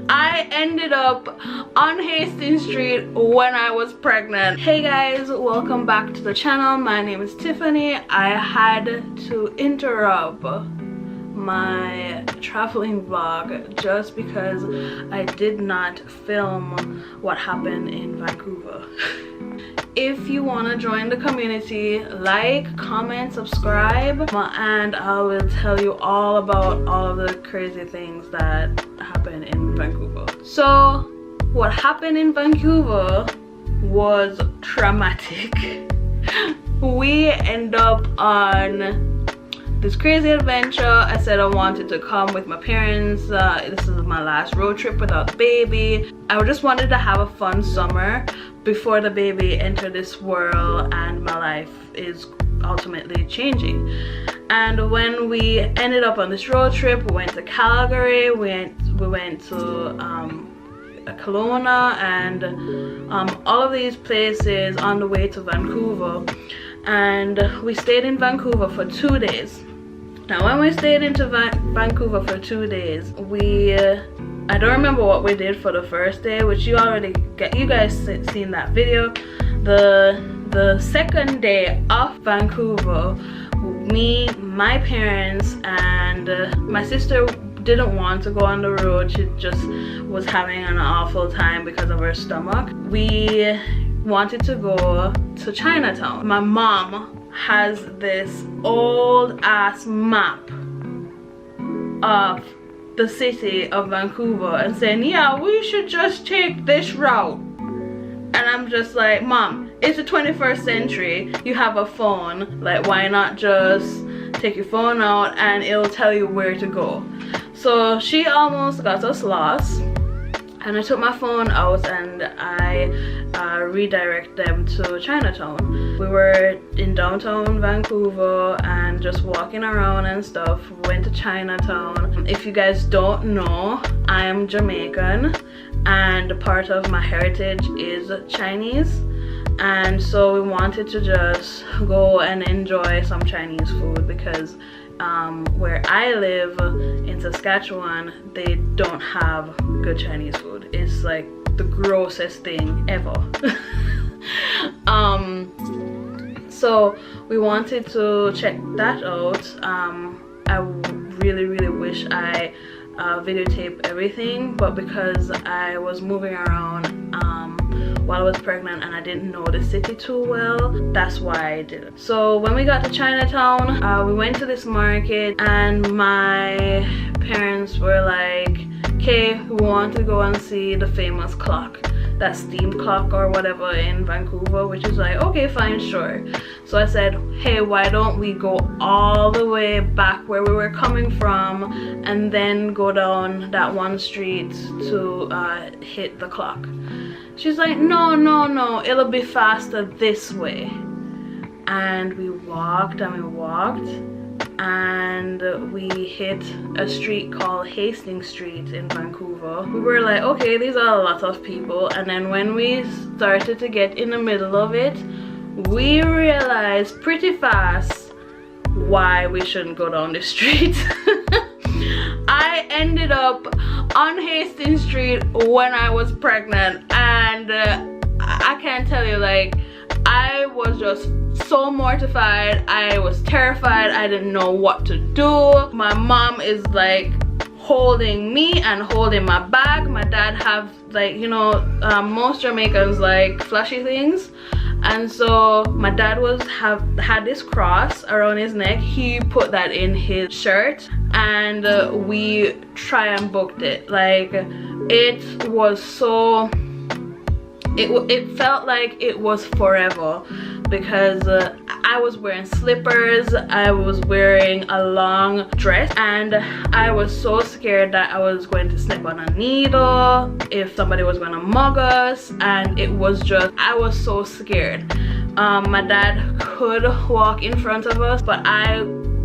I ended up on Hastings Street when I was pregnant. Hey guys, welcome back to the channel. My name is Tiffany. I had to interrupt my traveling vlog just because I did not film what happened in Vancouver. If you want to join the community, like, comment, subscribe, and I will tell you all about all of the crazy things that happened in Vancouver. So what happened in Vancouver was traumatic. We end up on this crazy adventure. I said I wanted to come with my parents. This is my last road trip without the baby. I just wanted to have a fun summer before the baby entered this world and my life is ultimately changing. And when we ended up on this road trip, we went to Calgary, we went to Kelowna, and all of these places on the way to Vancouver. And we stayed in Vancouver for 2 days. Now when we stayed into Vancouver for 2 days, I don't remember what we did for the first day, which you guys seen that video. The second day of Vancouver, me, my parents, and my sister didn't want to go on the road. She just was having an awful time because of her stomach. We wanted to go to Chinatown. My mom has this old ass map of the city of Vancouver and saying, yeah, we should just take this route. And I'm just like, Mom, it's the 21st century, you have a phone, like why not just take your phone out and it'll tell you where to go. So she almost got us lost, and I took my phone out and I redirect them to Chinatown. We were in downtown Vancouver and just walking around and stuff. We went to Chinatown. If you guys don't know, I am Jamaican and part of my heritage is Chinese, and so we wanted to just go and enjoy some Chinese food because where I live in Saskatchewan, they don't have good Chinese food. It's like the grossest thing ever. So we wanted to check that out. I really wish I videotaped everything, but because I was moving around while I was pregnant and I didn't know the city too well, that's why I didn't. So when we got to Chinatown, we went to this market and my parents were like, okay, we want to go and see the famous clock, that steam clock or whatever in Vancouver, which is like, okay, fine, sure. So I said, hey, why don't we go all the way back where we were coming from and then go down that one street to hit the clock. She's like, no, it'll be faster this way. And we walked and we walked and we hit a street called Hastings Street in Vancouver. We were like, okay, these are a lot of people. And then when we started to get in the middle of it, we realized pretty fast why we shouldn't go down this street. I ended up on Hastings Street when I was pregnant, and I can't tell you, like, I was just so mortified. I was terrified. I didn't know what to do. My mom is like holding me and holding my bag. My dad have, like, you know, most Jamaicans like flashy things, and so my dad had this cross around his neck. He put that in his shirt, and we try and booked it. Like, it was so, it felt like it was forever because I was wearing slippers, I was wearing a long dress, and I was so scared that I was going to step on a needle, if somebody was going to mug us, and it was just, I was so scared. My dad could walk in front of us, but I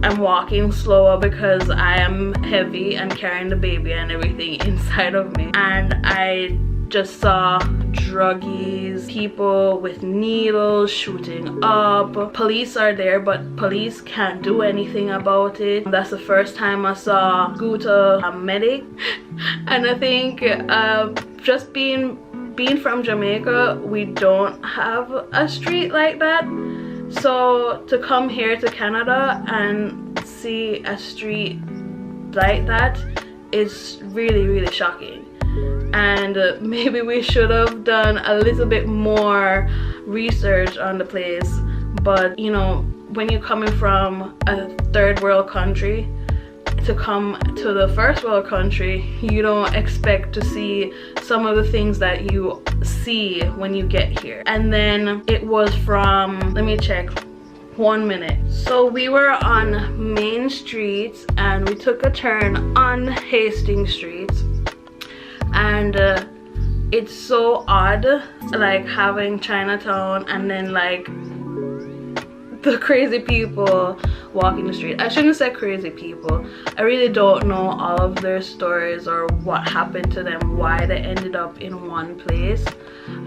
am walking slower because I am heavy and carrying the baby and everything inside of me, and I just saw druggies, people with needles shooting up. Police are there, but police can't do anything about it. That's the first time I saw scooter medic. And I think just being from Jamaica, we don't have a street like that. So to come here to Canada and see a street like that is really shocking. And maybe we should have done a little bit more research on the place. But you know, when you're coming from a third world country to come to the first world country, you don't expect to see some of the things that you see when you get here. And then it was from, let me check, 1 minute. So we were on Main Street and we took a turn on Hastings Street. And it's so odd, like having Chinatown and then like the crazy people walking the street. I shouldn't say crazy people. I really don't know all of their stories or what happened to them, why they ended up in one place.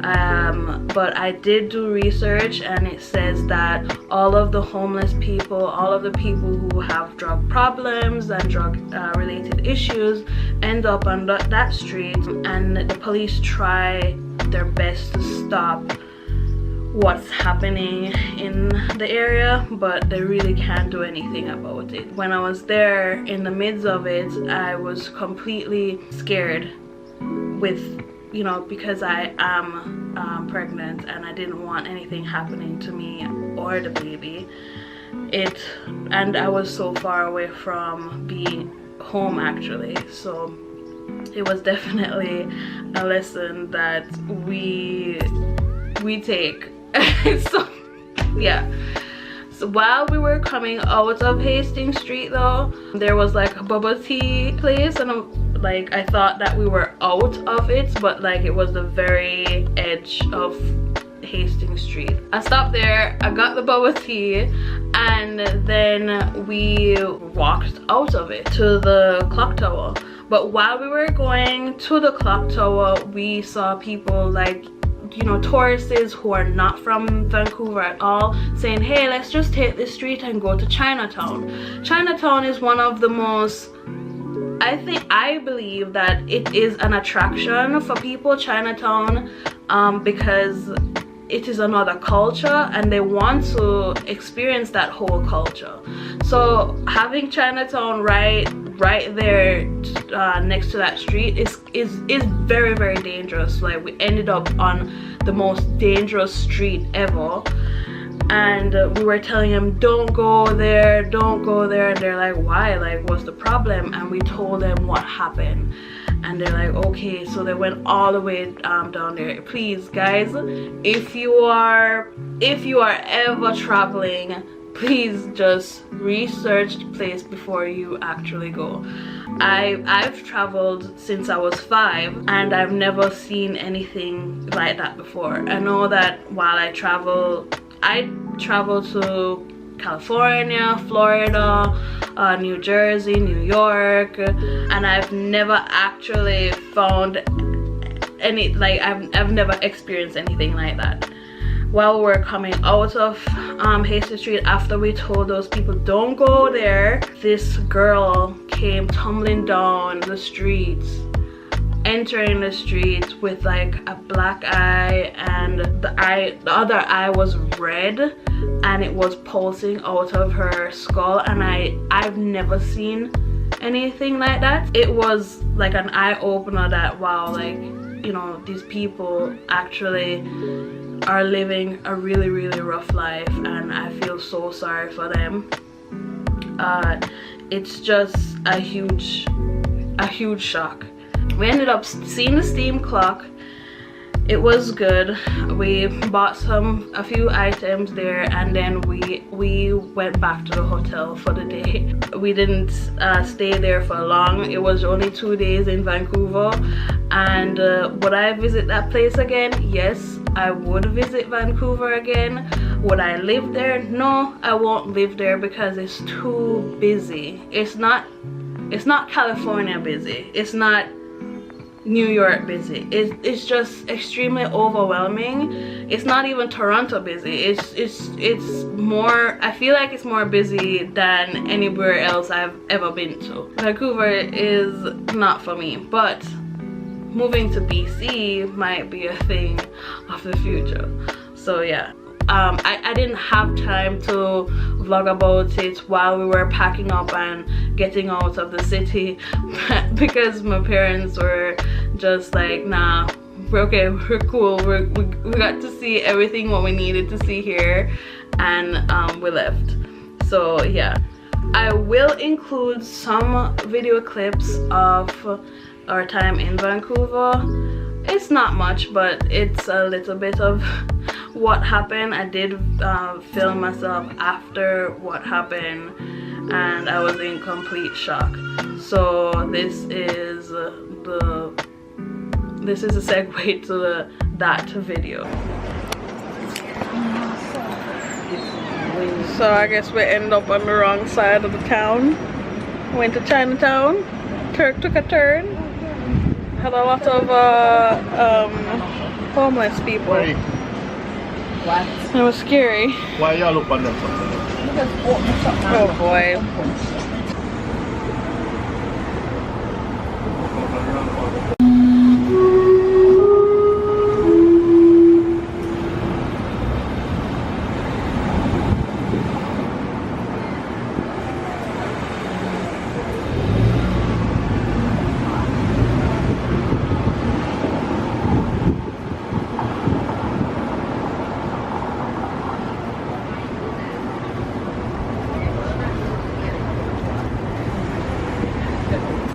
But I did do research, and it says that all of the homeless people, all of the people who have drug problems and drug related issues end up on that street, and the police try their best to stop what's happening in the area, but they really can't do anything about it. When I was there in the midst of it, I was completely scared with, you know, because I am pregnant and I didn't want anything happening to me or the baby. And I was so far away from being home actually, so it was definitely a lesson that we take. So yeah, so while we were coming out of Hastings Street though, there was like a bubble tea place, and like I thought that we were out of it, but like it was the very edge of Hastings Street. I stopped there, I got the bubble tea, and then we walked out of it to the clock tower. But while we were going to the clock tower, we saw people, like, you know, tourists who are not from Vancouver at all, saying, hey, let's just take this street and go to Chinatown. Chinatown is one of the most, I believe that it is an attraction for people, Chinatown, because it is another culture and they want to experience that whole culture. So having Chinatown right there next to that street is very dangerous. Like, we ended up on the most dangerous street ever, and we were telling them, don't go there, and they're like, why, like, what's the problem? And we told them what happened, and they're like, okay. So they went all the way down there. Please guys, if you are ever traveling, please just research the place before you actually go. I've traveled since I was 5 and I've never seen anything like that before. I know that while I travel to California, Florida, New Jersey, New York, and I've never actually found any, like, I've never experienced anything like that. While we're coming out of Hastings Street, after we told those people don't go there, this girl came tumbling down the streets, entering the street with like a black eye, and the other eye was red and it was pulsing out of her skull, and I've never seen anything like that. It was like an eye-opener that, wow, like, you know, these people actually are living a really rough life, and I feel so sorry for them. It's just a huge shock. We ended up seeing the steam clock. It was good. We bought a few items there, and then we went back to the hotel for the day. We didn't stay there for long. It was only 2 days in Vancouver. And would I visit that place again? Yes, I would visit Vancouver again. Would I live there? No, I won't live there because it's too busy. It's not California busy. It's not New York busy. It's just extremely overwhelming. It's not even Toronto busy. It's more, I feel like it's more busy than anywhere else I've ever been to. Vancouver is not for me, but moving to BC might be a thing of the future. So yeah. I didn't have time to vlog about it while we were packing up and getting out of the city because my parents were just like, nah, we're okay, we're cool, we got to see everything what we needed to see here, and we left. So yeah, I will include some video clips of our time in Vancouver. It's not much, but it's a little bit of what happened. I did film myself after what happened, and I was in complete shock. So this is a segue to that video. So I guess we end up on the wrong side of the town. Went to Chinatown, took a turn. Had a lot of homeless people. Why? What? It was scary. Why y'all look on them? Oh boy.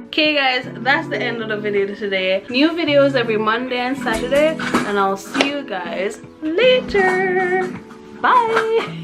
Okay guys, that's the end of the video today. New videos every Monday and Saturday, and I'll see you guys later. Bye.